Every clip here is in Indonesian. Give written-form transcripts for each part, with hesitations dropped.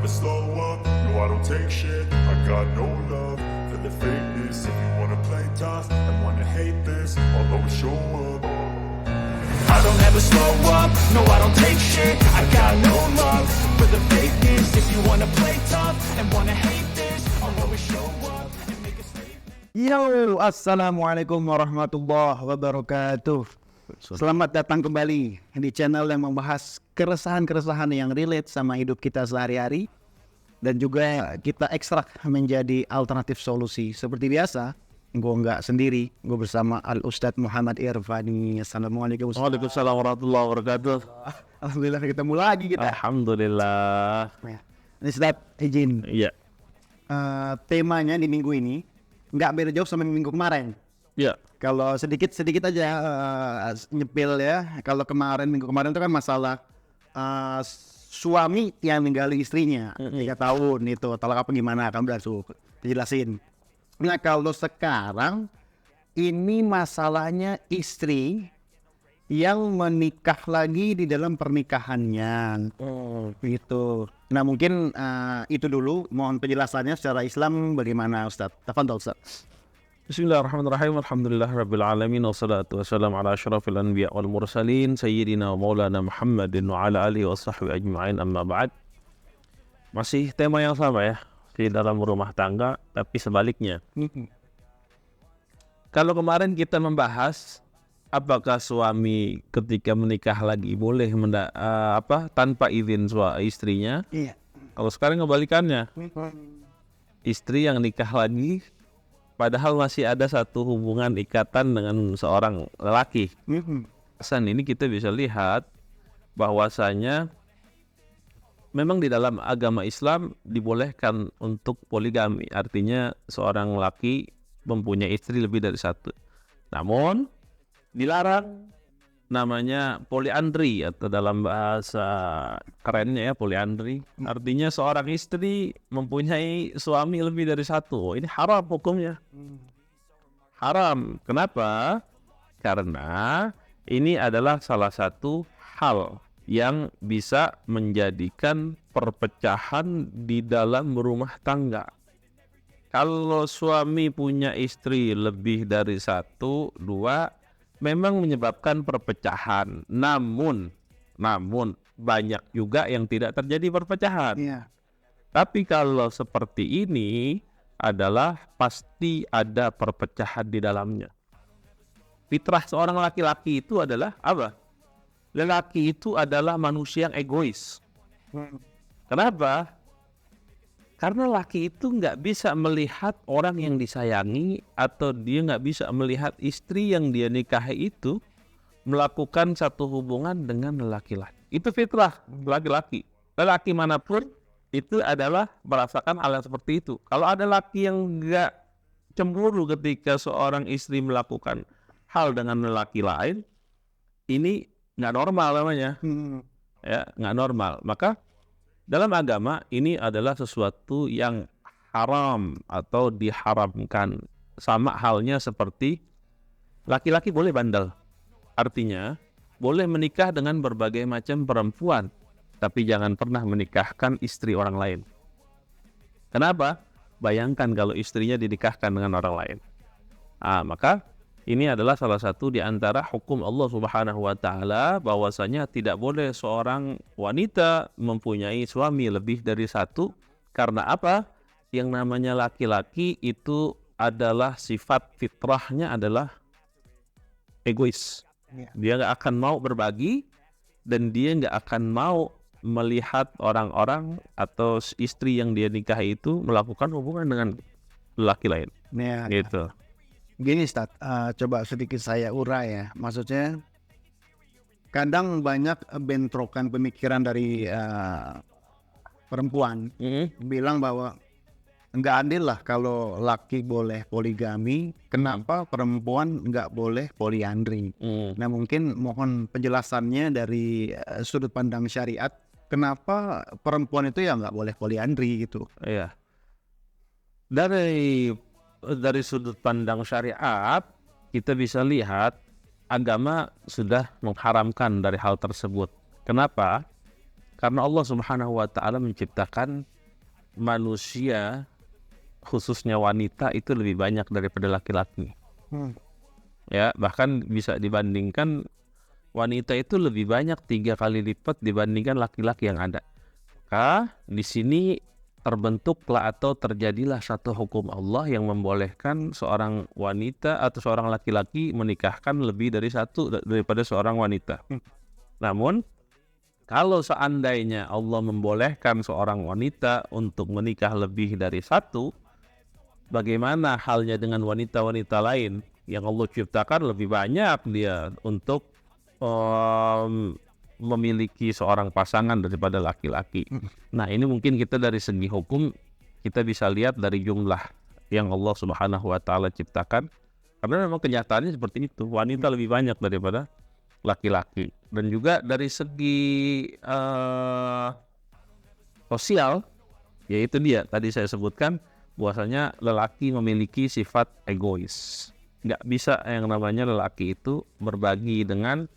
slow up, no I don't take shit. I got no love for the fakeness. If you wanna play tough and wanna hate this, I'll always show up. I don't ever slow up, no I don't take shit. I got no love for the fakeness. If you wanna play tough and wanna hate this, I'll always show up and make a statement. Yo, assalamualaikum warahmatullahi wabarakatuh. Selamat datang kembali di channel yang membahas keresahan-keresahan yang relate sama hidup kita sehari-hari dan juga kita ekstrak menjadi alternatif solusi. Seperti biasa, gue nggak sendiri, gue bersama Al-Ustadz Muhammad Irfani. Assalamualaikum. Waalaikumsalam warahmatullahi wabarakatuh. Alhamdulillah ketemu lagi kita. Alhamdulillah. Ini Ustadz izin. Iya. Temanya di minggu ini nggak beda jauh sama minggu kemarin. Iya. Kalau sedikit aja nyepil ya. Kalau minggu kemarin itu kan masalah suami yang ninggalin istrinya 3 tahun itu talak apa gimana kan udah dijelasin. Nah kalau sekarang ini masalahnya istri yang menikah lagi di dalam pernikahannya gitu. Nah mungkin itu dulu, mohon penjelasannya secara Islam bagaimana Ustaz. Tafadhol Ustaz. Bismillahirrahmanirrahim. Alhamdulillah rabbil alamin wassalatu wassalamu ala asyrafil anbiya wal mursalin sayyidina wa maulana Muhammadin wa ala alihi washabbihi ajma'in, amma ba'd. Masih tema yang sama ya, di dalam rumah tangga, tapi sebaliknya. Kalau kemarin kita membahas apakah suami ketika menikah lagi boleh tanpa izin istrinya? Iya. Kalau sekarang kebalikannya. Istri yang nikah lagi padahal masih ada satu hubungan ikatan dengan seorang lelaki. Pesan ini kita bisa lihat bahwasanya memang di dalam agama Islam dibolehkan untuk poligami. Artinya seorang laki mempunyai istri lebih dari satu. Namun dilarang namanya poliandri, atau dalam bahasa kerennya ya poliandri. Artinya seorang istri mempunyai suami lebih dari satu. Ini haram hukumnya. Haram. Kenapa? Karena ini adalah salah satu hal yang bisa menjadikan perpecahan di dalam rumah tangga. Kalau suami punya istri lebih dari 1, 2, memang menyebabkan perpecahan. Namun banyak juga yang tidak terjadi perpecahan. Iya. Tapi kalau seperti ini adalah pasti ada perpecahan di dalamnya. Fitrah seorang laki-laki itu adalah apa? Lelaki itu adalah manusia yang egois. Kenapa? Karena laki itu nggak bisa melihat orang yang disayangi, atau dia nggak bisa melihat istri yang dia nikahi itu melakukan satu hubungan dengan laki-laki. Itu fitrah laki-laki. Lelaki manapun itu adalah merasakan hal yang seperti itu. Kalau ada laki yang nggak cemburu ketika seorang istri melakukan hal dengan lelaki lain, ini nggak normal namanya. Ya, nggak normal. Maka dalam agama ini adalah sesuatu yang haram atau diharamkan. Sama halnya seperti laki-laki boleh bandel. Artinya boleh menikah dengan berbagai macam perempuan, tapi jangan pernah menikahkan istri orang lain. Kenapa? Bayangkan kalau istrinya dinikahkan dengan orang lain. Maka ini adalah salah satu di antara hukum Allah Subhanahu wa taala, bahwasanya tidak boleh seorang wanita mempunyai suami lebih dari 1. Karena apa? Yang namanya laki-laki itu adalah sifat fitrahnya adalah egois. Dia nggak akan mau berbagi, dan dia nggak akan mau melihat orang-orang atau istri yang dia nikahi itu melakukan hubungan dengan lelaki lain. Gitu. Gini Ustaz, coba sedikit saya urai ya. Maksudnya kadang banyak bentrokan pemikiran dari perempuan bilang bahwa nggak adil lah kalau laki boleh poligami, kenapa perempuan nggak boleh poliandri. Nah mungkin mohon penjelasannya dari sudut pandang syariat, kenapa perempuan itu ya nggak boleh poliandri gitu. Iya. Dari sudut pandang syariat, kita bisa lihat agama sudah mengharamkan dari hal tersebut. Kenapa? Karena Allah Subhanahu wa taala menciptakan manusia khususnya wanita itu lebih banyak daripada laki-laki. Ya, bahkan bisa dibandingkan wanita itu lebih banyak 3 kali lipat dibandingkan laki-laki yang ada. Maka di sini terbentuklah atau terjadilah satu hukum Allah yang membolehkan seorang wanita atau seorang laki-laki menikahkan lebih dari satu daripada seorang wanita. Namun kalau seandainya Allah membolehkan seorang wanita untuk menikah lebih dari satu, bagaimana halnya dengan wanita-wanita lain yang Allah ciptakan lebih banyak dia untuk memiliki seorang pasangan daripada laki-laki. Nah, ini mungkin kita dari segi hukum kita bisa lihat dari jumlah yang Allah Subhanahu wa taala ciptakan. Karena memang kenyataannya seperti itu, wanita lebih banyak daripada laki-laki. Dan juga dari segi sosial, yaitu dia tadi saya sebutkan bahwasanya lelaki memiliki sifat egois. Nggak bisa yang namanya lelaki itu berbagi dengan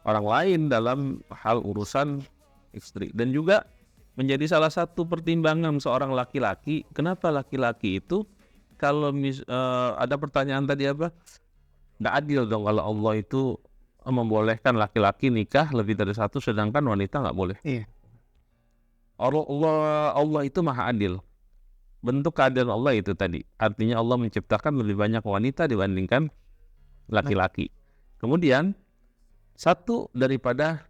orang lain dalam hal urusan istri. Dan juga menjadi salah satu pertimbangan seorang laki-laki, kenapa laki-laki itu kalau ada pertanyaan tadi apa? Nggak adil dong kalau Allah itu membolehkan laki-laki nikah lebih dari satu sedangkan wanita nggak boleh. Iya. Allah itu maha adil. Bentuk keadilan Allah itu tadi. Artinya Allah menciptakan lebih banyak wanita dibandingkan laki-laki. Kemudian satu daripada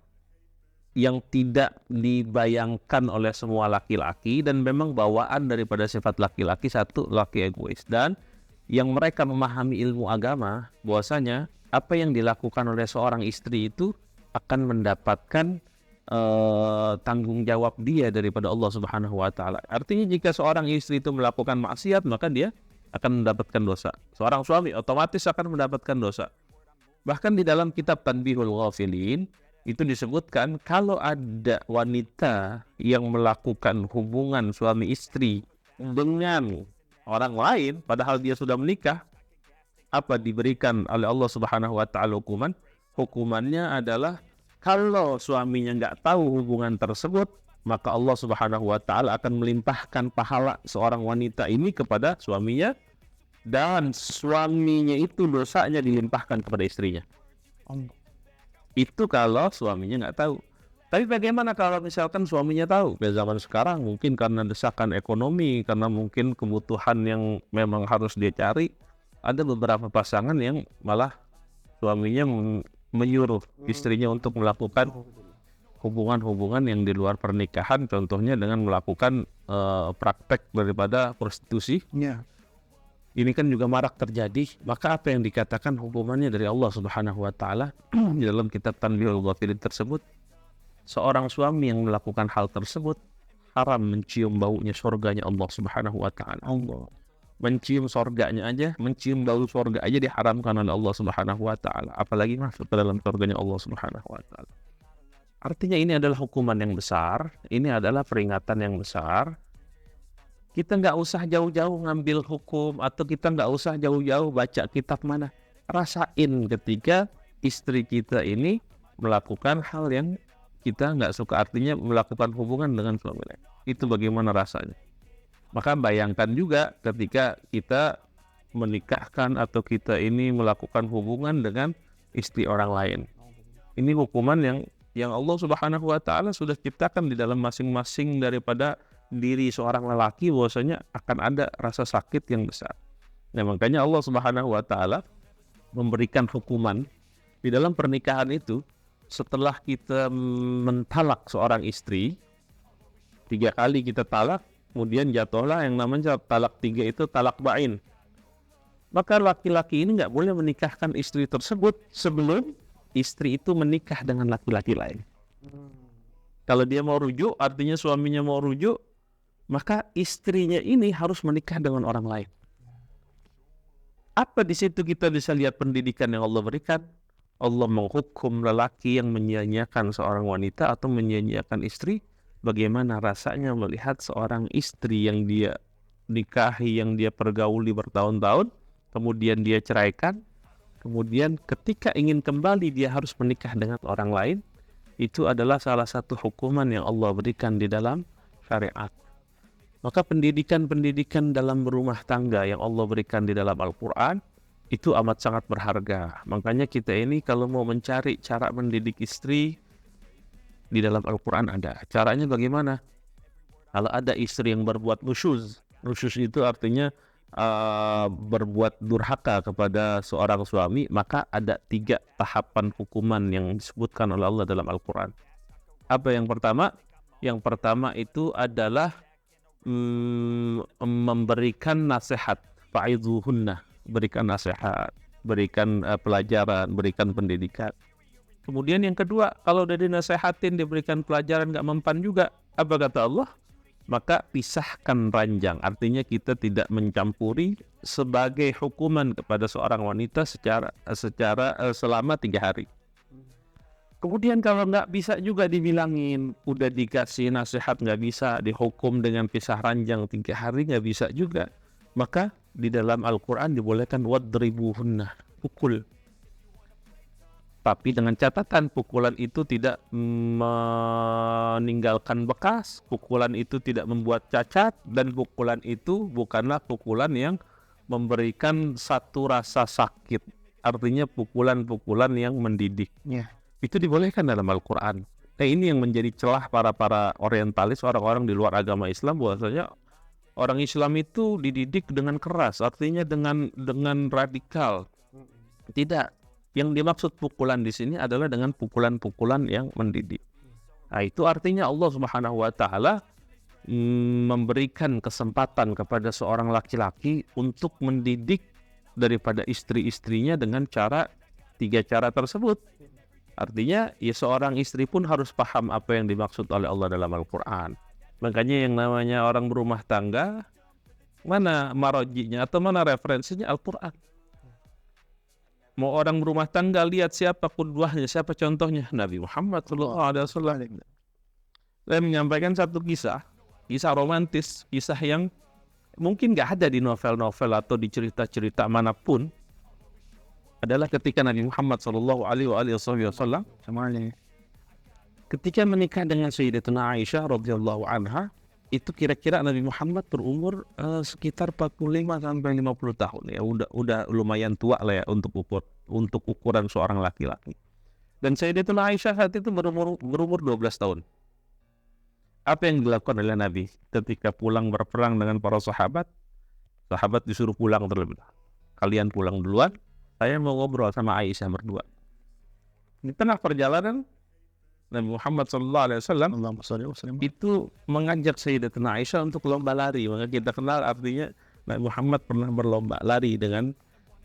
yang tidak dibayangkan oleh semua laki-laki dan memang bawaan daripada sifat laki-laki, satu, laki egois. Dan yang mereka memahami ilmu agama bahwasanya apa yang dilakukan oleh seorang istri itu akan mendapatkan tanggung jawab dia daripada Allah Subhanahu wa taala. Artinya jika seorang istri itu melakukan maksiat maka dia akan mendapatkan dosa. Seorang suami otomatis akan mendapatkan dosa. Bahkan di dalam kitab Tanbihul Ghafilin itu disebutkan kalau ada wanita yang melakukan hubungan suami istri dengan orang lain padahal dia sudah menikah, apa diberikan oleh Allah Subhanahu wa taala hukuman? Hukumannya adalah kalau suaminya nggak tahu hubungan tersebut, maka Allah Subhanahu wa taala akan melimpahkan pahala seorang wanita ini kepada suaminya dan suaminya itu dosanya dilimpahkan kepada istrinya. Itu kalau suaminya nggak tahu. Tapi bagaimana kalau misalkan suaminya tahu? Pada zaman sekarang mungkin karena desakan ekonomi, karena mungkin kebutuhan yang memang harus dia cari, ada beberapa pasangan yang malah suaminya menyuruh istrinya untuk melakukan hubungan-hubungan yang di luar pernikahan, contohnya dengan melakukan praktek daripada prostitusi. Iya. Ini kan juga marak terjadi. Maka apa yang dikatakan hukumannya dari Allah Subhanahu wa taala di dalam kitab Tanbihul Ghafilin tersebut, seorang suami yang melakukan hal tersebut haram mencium baunya surganya Allah Subhanahu wa taala. Allah mencium surganya aja, mencium bau surga aja diharamkan oleh Allah Subhanahu wa taala, apalagi masuk ke dalam surganya Allah Subhanahu wa taala. Artinya ini adalah hukuman yang besar, ini adalah peringatan yang besar. Kita nggak usah jauh-jauh ngambil hukum atau kita nggak usah jauh-jauh baca kitab mana. Rasain ketika istri kita ini melakukan hal yang kita nggak suka, artinya melakukan hubungan dengan suami lain. Itu bagaimana rasanya. Maka bayangkan juga ketika kita menikahkan atau kita ini melakukan hubungan dengan istri orang lain. Ini hukuman yang Allah Subhanahu wa taala sudah ciptakan di dalam masing-masing daripada diri seorang lelaki, bahwasanya akan ada rasa sakit yang besar. Nah, makanya Allah Subhanahu wa taala memberikan hukuman di dalam pernikahan itu. Setelah kita mentalak seorang istri 3 kali kita talak, kemudian jatuhlah yang namanya talak 3 itu talak bain. Maka laki-laki ini nggak boleh menikahkan istri tersebut sebelum istri itu menikah dengan laki-laki lain. Kalau dia mau rujuk, artinya suaminya mau rujuk, maka istrinya ini harus menikah dengan orang lain. Apa di situ kita bisa lihat pendidikan yang Allah berikan? Allah menghukum lelaki yang menyia-nyiakan seorang wanita atau menyia-nyiakan istri. Bagaimana rasanya melihat seorang istri yang dia nikahi, yang dia pergauli bertahun-tahun, kemudian dia ceraikan, kemudian ketika ingin kembali dia harus menikah dengan orang lain. Itu adalah salah satu hukuman yang Allah berikan di dalam syariat. Maka pendidikan-pendidikan dalam rumah tangga yang Allah berikan di dalam Al-Quran itu amat sangat berharga. Makanya kita ini kalau mau mencari cara mendidik istri, di dalam Al-Quran ada. Caranya bagaimana? Kalau ada istri yang berbuat nusyuz itu artinya berbuat durhaka kepada seorang suami, maka ada 3 tahapan hukuman yang disebutkan oleh Allah dalam Al-Quran. Apa yang pertama? Yang pertama itu adalah memberikan nasihat, fa'idhuhunna, berikan nasihat, berikan pelajaran, berikan pendidikan. Kemudian yang kedua, kalau udah dinasehatin, diberikan pelajaran gak mempan juga, apa kata Allah? Maka pisahkan ranjang. Artinya kita tidak mencampuri sebagai hukuman kepada seorang wanita secara selama 3 hari. Kemudian kalau nggak bisa juga dibilangin, udah dikasih nasihat nggak bisa, dihukum dengan pisah ranjang 3 hari nggak bisa juga, maka di dalam Al-Quran dibolehkan wadribuhunna, pukul. Tapi dengan catatan pukulan itu tidak meninggalkan bekas, pukulan itu tidak membuat cacat, dan pukulan itu bukanlah pukulan yang memberikan satu rasa sakit. Artinya pukulan-pukulan yang mendidik. Ya. Itu dibolehkan dalam Al-Quran. Nah, ini yang menjadi celah para orientalis, orang-orang di luar agama Islam, bahwasanya orang Islam itu dididik dengan keras, artinya dengan radikal. Tidak. Yang dimaksud pukulan di sini adalah dengan pukulan-pukulan yang mendidik. Nah, itu artinya Allah Subhanahu wa taala memberikan kesempatan kepada seorang laki-laki untuk mendidik daripada istri-istrinya dengan 3 cara tersebut. Artinya ya seorang istri pun harus paham apa yang dimaksud oleh Allah dalam Al-Quran. Makanya yang namanya orang berumah tangga, mana marojinya atau mana referensinya? Al-Quran. Mau orang berumah tangga lihat siapa qudwahnya, siapa contohnya? Nabi Muhammad SAW. Saya menyampaikan satu kisah romantis, kisah yang mungkin gak ada di novel-novel atau di cerita-cerita manapun. Adalah ketika Nabi Muhammad SAW ketika menikah dengan Sayyidatuna Aisyah radhiyallahu anha, itu kira-kira Nabi Muhammad berumur sekitar 45 sampai 50 tahun ya, udah lumayan tua lah ya untuk ukuran seorang laki-laki. Dan Sayyidatuna Aisyah saat itu berumur 12 tahun. Apa yang dilakukan oleh Nabi ketika pulang berperang dengan para sahabat? Sahabat disuruh pulang terlebih dahulu. Kalian pulang duluan, saya mau ngobrol sama Aisyah berdua. Di tengah perjalanan, Nabi Muhammad SAW itu mengajak Sayyidatuna Aisyah untuk lomba lari. Maka kita kenal artinya Nabi Muhammad pernah berlomba lari dengan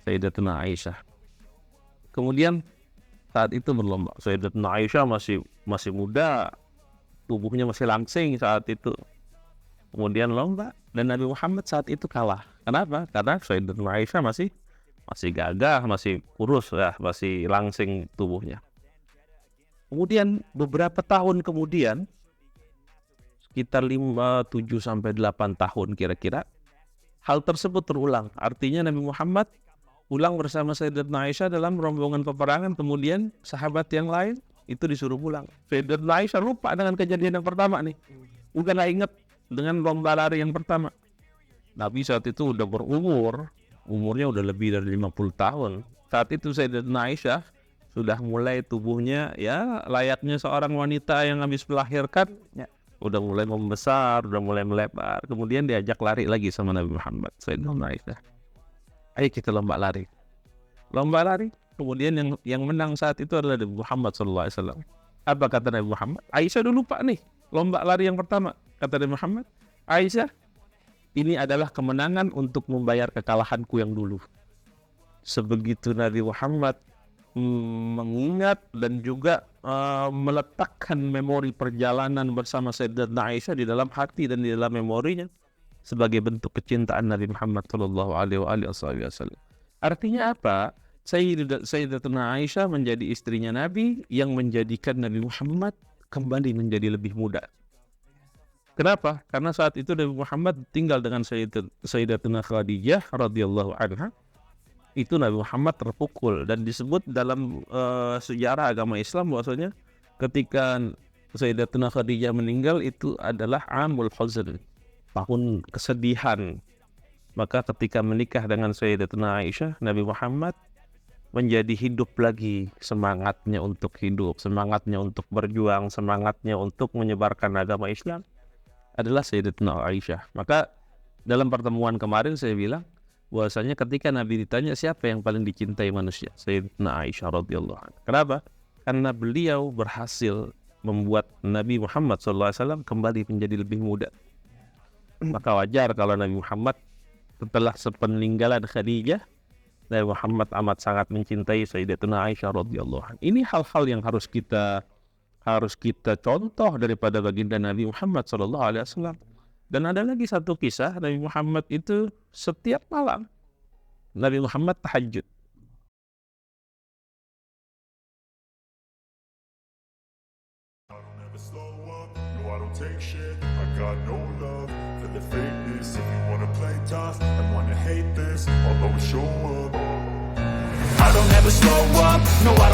Sayyidatuna Aisyah. Kemudian saat itu berlomba, Sayyidatuna Aisyah masih muda, tubuhnya masih langsing saat itu. Kemudian lomba, dan Nabi Muhammad saat itu kalah. Kenapa? Karena Sayyidatuna Aisyah masih gagah, masih kurus ya, masih langsing tubuhnya. Kemudian beberapa tahun kemudian, sekitar 7 sampai 8 tahun kira-kira, hal tersebut terulang. Artinya Nabi Muhammad pulang bersama Sayyidatuna Aisyah dalam rombongan peperangan, kemudian sahabat yang lain itu disuruh pulang. Sayyidatuna Aisyah lupa dengan kejadian yang pertama nih. Udah gak inget dengan lomba lari yang pertama. Nabi saat itu udah umurnya udah lebih dari 50 tahun. Saat itu Sayyidatuna Aisyah sudah mulai tubuhnya ya layaknya seorang wanita yang habis melahirkan ya. Udah mulai membesar, udah mulai melebar. Kemudian diajak lari lagi sama Nabi Muhammad. Sayyidatuna Aisyah, ayo kita lomba lari. Kemudian yang menang saat itu adalah Nabi Muhammad SAW. Apa kata Nabi Muhammad? Aisyah udah lupa nih lomba lari yang pertama. Kata Nabi Muhammad, Aisyah, ini adalah kemenangan untuk membayar kekalahanku yang dulu. Sebegitu Nabi Muhammad mengingat dan juga meletakkan memori perjalanan bersama Sayyidatuna Aisyah di dalam hati dan di dalam memorinya sebagai bentuk kecintaan Nabi Muhammad SAW. Artinya apa? Sayyidatuna Aisyah menjadi istrinya Nabi yang menjadikan Nabi Muhammad kembali menjadi lebih muda. Kenapa? Karena saat itu Nabi Muhammad tinggal dengan Sayyidatuna Khadijah radhiyallahu anha. Itu Nabi Muhammad terpukul, dan disebut dalam sejarah agama Islam bahwasanya ketika Sayyidatuna Khadijah meninggal itu adalah Amul Huzn. tahun kesedihan. Maka ketika menikah dengan Sayyidatuna Aisyah, Nabi Muhammad menjadi hidup lagi semangatnya untuk hidup, semangatnya untuk berjuang, semangatnya untuk menyebarkan agama Islam adalah Sayyidatuna Aisyah. Maka dalam pertemuan kemarin saya bilang bahwasanya ketika Nabi ditanya siapa yang paling dicintai manusia, Sayyidatuna Aisyah radhiyallahu anha. Kenapa? Karena beliau berhasil membuat Nabi Muhammad SAW kembali menjadi lebih muda. Maka wajar kalau Nabi Muhammad setelah sepeninggalan Khadijah, Nabi Muhammad amat sangat mencintai Sayyidatuna Aisyah radhiyallahu anha. Ini hal-hal yang harus kita contoh daripada baginda Nabi Muhammad SAW. Dan ada lagi satu kisah, Nabi Muhammad itu setiap malam Nabi Muhammad tahajud. I don't ever slow up, no I don't take shit. I got no love for the fakeness. If you wanna play tough and wanna hate this, I'll always show up. I don't ever slow up, no I don't